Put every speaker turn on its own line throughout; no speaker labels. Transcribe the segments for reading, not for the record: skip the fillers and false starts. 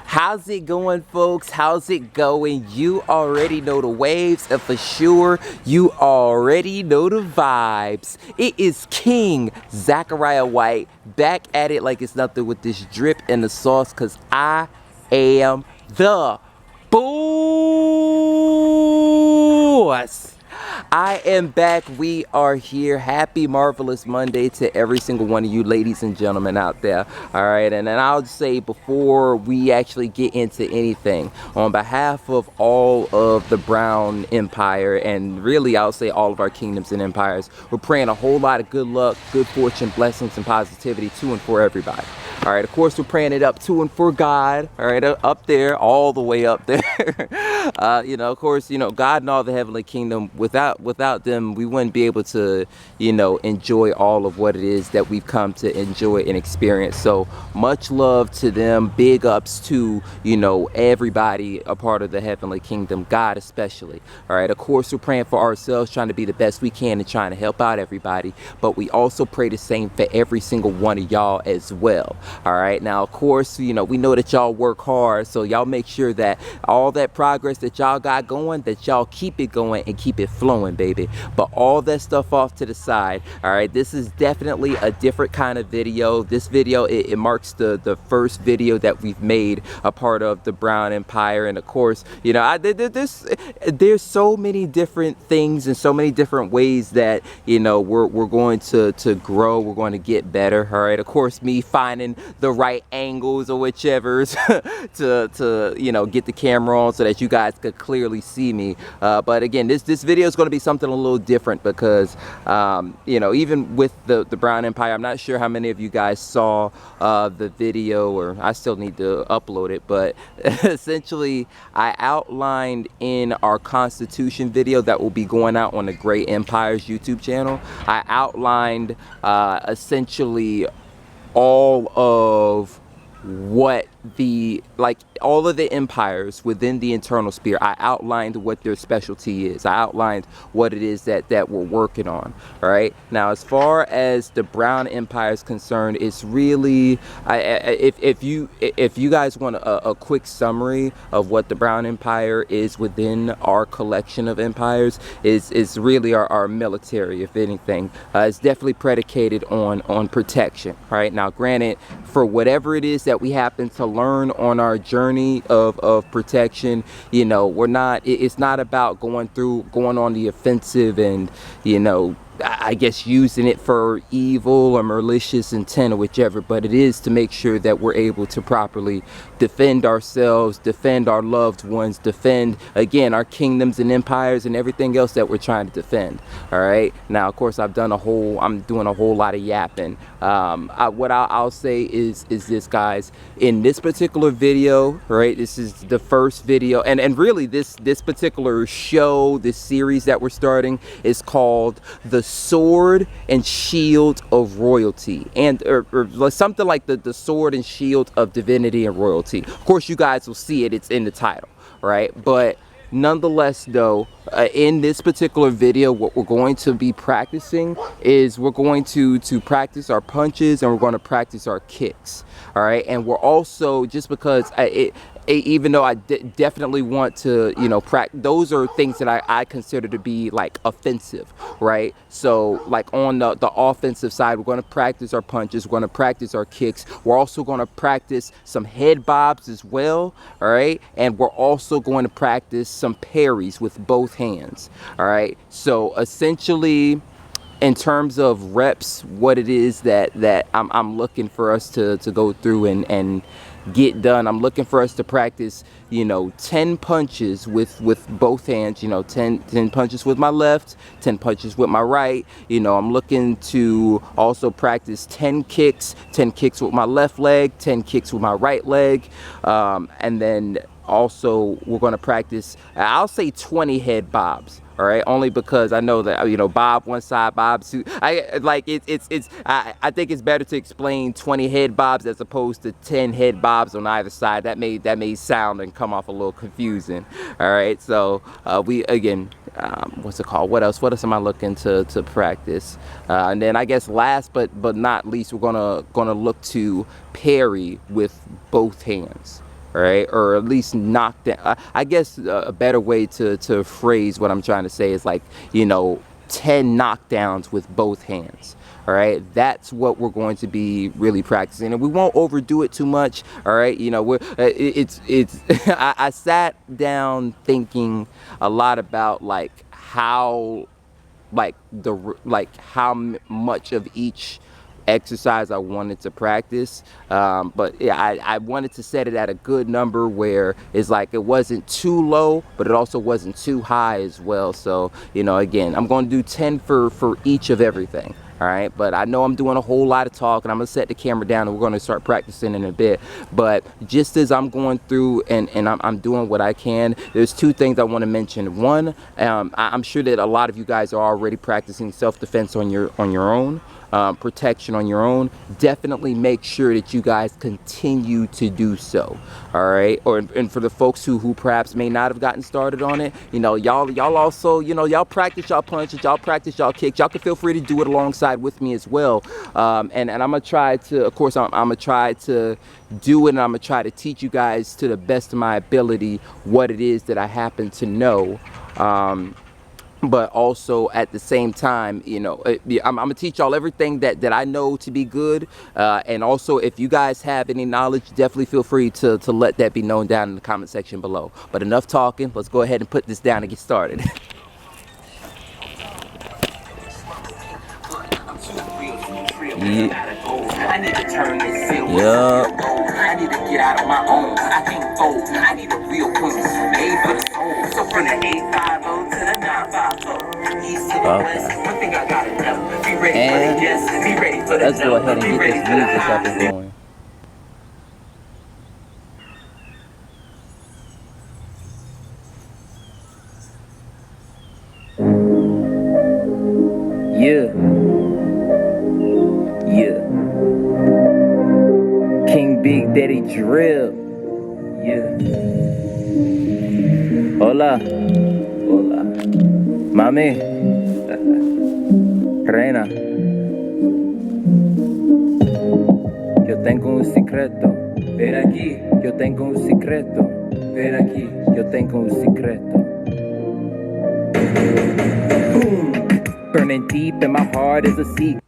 How's it going, folks? How's it going? You already know the waves, and for sure, you already know the vibes. It is King Zachariah White back at it like it's nothing with this drip and the sauce, because I am the boss. I am back. We are here. Happy Marvelous Monday to every single one of you ladies and gentlemen out there. All right, and then I'll say before we actually get into anything, on behalf of all of the Brown Empire, and really I'll say all of our kingdoms and empires, we're praying a whole lot of good luck, good fortune, blessings, and positivity to and for everybody. All right, of course, we're praying it up to and for God, all right, up there, all the way up there. Of course, God and all the heavenly kingdom, without them, we wouldn't be able to, enjoy all of what it is that we've come to enjoy and experience. So much love to them, big ups to, everybody a part of the heavenly kingdom, God especially. All right, of course, we're praying for ourselves, trying to be the best we can and trying to help out everybody, but we also pray the same for every single one of y'all as well. All right, now of course, we know that y'all work hard, so y'all make sure that all that progress that y'all got going, that y'all keep it going and keep it flowing, baby. But all that stuff off to the side. All right, this is definitely a different kind of video. This video, it marks the first video that we've made a part of the Brown Empire, and of course, there's so many different things and so many different ways that we're going to grow, we're going to get better. All right, of course, me finding the right angles or whichever to get the camera on so that you guys could clearly see me. But again, this video is going to be something a little different because even with the Brown Empire, I'm not sure how many of you guys saw the video, or I still need to upload it, but essentially I outlined in our Constitution video that will be going out on the Great Empires YouTube channel, I outlined essentially all of what all of the empires within the internal sphere. I outlined what their specialty is. I outlined what it is that we're working on. All right, now as far as the Brown Empire is concerned, it's really if you guys want a quick summary of what the Brown Empire is within our collection of empires, is really our military. If anything, it's definitely predicated on protection. Right, now granted, for whatever it is that we happen to learn on our journey of protection, it's not about going on the offensive and I guess using it for evil or malicious intent or whichever, but it is to make sure that we're able to properly defend ourselves, defend our loved ones, defend, again, our kingdoms and empires and everything else that we're trying to defend. All right, now of course I'm doing a whole lot of yapping. What I'll say is this, guys, in this particular video, right, this is the first video, and really this particular show, this series that we're starting, is called The Sword and Shield of Royalty, and or something like the Sword and Shield of Divinity and Royalty. Of course, you guys will see it, it's in the title, right? But nonetheless, though, in this particular video, what we're going to be practicing is we're going to practice our punches and we're going to practice our kicks. All right, and we're also, just because even though I definitely want to, those are things that I consider to be like offensive, right? So like on the offensive side, we're going to practice our punches, we're going to practice our kicks, we're also going to practice some head bobs as well, all right? And we're also going to practice some parries with both hands, all right? So essentially, in terms of reps, what it is that I'm looking for us to go through and get done, I'm looking for us to practice 10 punches with both hands, 10 punches with my left, 10 punches with my right. I'm looking to also practice 10 kicks with my left leg, 10 kicks with my right leg, and then also we're going to practice, I'll say 20 head bobs. All right, only because I know that, you know, Bob one side, Bob two. I think it's better to explain 20 head bobs as opposed to 10 head bobs on either side. That may sound and come off a little confusing. All right, so we again, what's it called? What else? What else am I looking to practice? And then I guess last but not least, we're gonna look to parry with both hands. Right, or at least knock down. I guess a better way to phrase what I'm trying to say is like, you know, 10 knockdowns with both hands. All right, that's what we're going to be really practicing, and we won't overdo it too much. All right, you know, it's I sat down thinking a lot about like how much of each exercise I wanted to practice, but yeah, I wanted to set it at a good number where it's like it wasn't too low, but it also wasn't too high as well. So, you know, again, I'm going to do 10 for each of everything. All right, but I know I'm doing a whole lot of talk, and I'm gonna set the camera down, and we're gonna start practicing in a bit. But just as I'm going through and I'm doing what I can, there's two things I want to mention. One, I'm sure that a lot of you guys are already practicing self-defense on your own. Protection on your own. Definitely make sure that you guys continue to do so. All right, and for the folks who perhaps may not have gotten started on it, you know, y'all also, you know, y'all practice y'all punches, y'all practice y'all kicks. Y'all can feel free to do it alongside with me as well. And I'm gonna try to, of course, I'm gonna try to do it, and I'm gonna try to teach you guys to the best of my ability what it is that I happen to know. But also at the same time, you know, I'm gonna teach y'all everything that I know to be good. And also, if you guys have any knowledge, definitely feel free to let that be known down in the comment section below. But enough talking, let's go ahead and put this down and get started. Yeah. I need to turn this field. Yeah. I need to get out of my own. I can't fold. I need a real queen. Made for the soul. So from the 850 to the 950. East to the west. One thing I gotta know. Be ready for the yes. Be ready for the let's go ahead and get this music up and going. Yeah. Yeah. King Big Daddy Drill. Yeah. Hola. Hola. Mami. Reina. Yo tengo un secreto. Ven aquí. Yo tengo un secreto. Ven aquí. Yo tengo un secreto. Boom. Burning deep in my heart is a secret.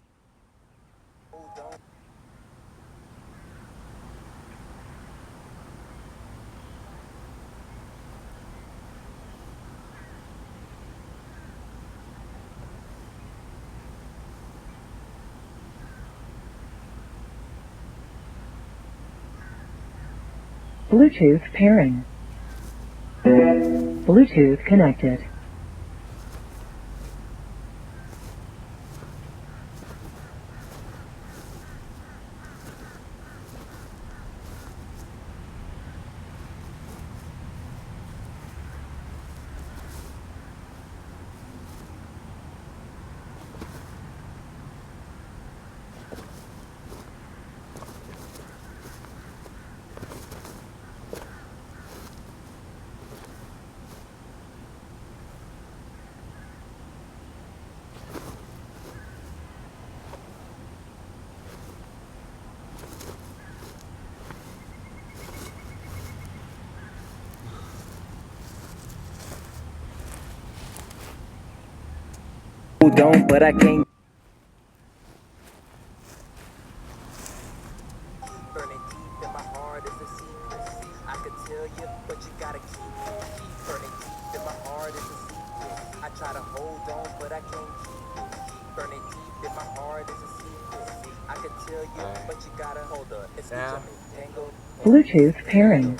Bluetooth pairing. Bluetooth connected.
Don't, but I can't. Burning deep in my heart is a secret. I could tell you, but you gotta keep burning deep in my heart is a secret. I try to hold on, but I can't keep burning deep in my heart is a secret. I could tell you, but you gotta hold up. It's down.
Bluetooth pairing.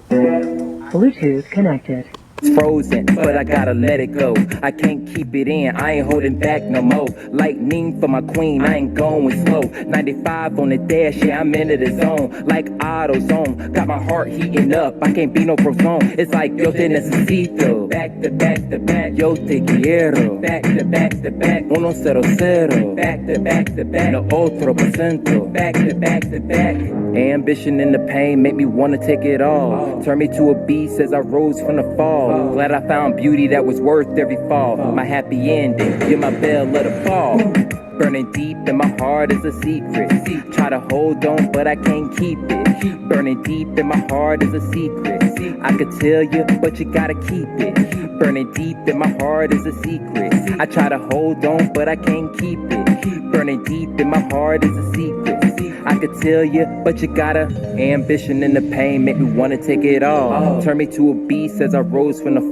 Bluetooth connected.
It's frozen, but I gotta let it go. I can't keep it in, I ain't holding back no more. Lightning for my queen, I ain't going slow. 95 on the dash, yeah, I'm into the zone. Like AutoZone, got my heart heating up. I can't be no prozone. It's like yo te necesito. Back to back to back, yo te quiero. Back to back to back, 100. Back to back to back, no otro porcento. Back to back to back. Ambition and the pain make me wanna take it all. Turn me to a beast as I rose from the fall. Glad I found beauty that was worth every fall. My happy ending, give my bell, let it fall. Burning deep in my heart is a secret. Try to hold on, but I can't keep it. Burning deep in my heart is a secret. I could tell you, but you gotta keep it. Burning deep in my heart is a secret. I try to hold on, but I can't keep it. Burning deep in my heart is a secret. I could tell you, but you gotta. Ambition and the pain make me wanna take it all. Turn me to a beast as I rose from the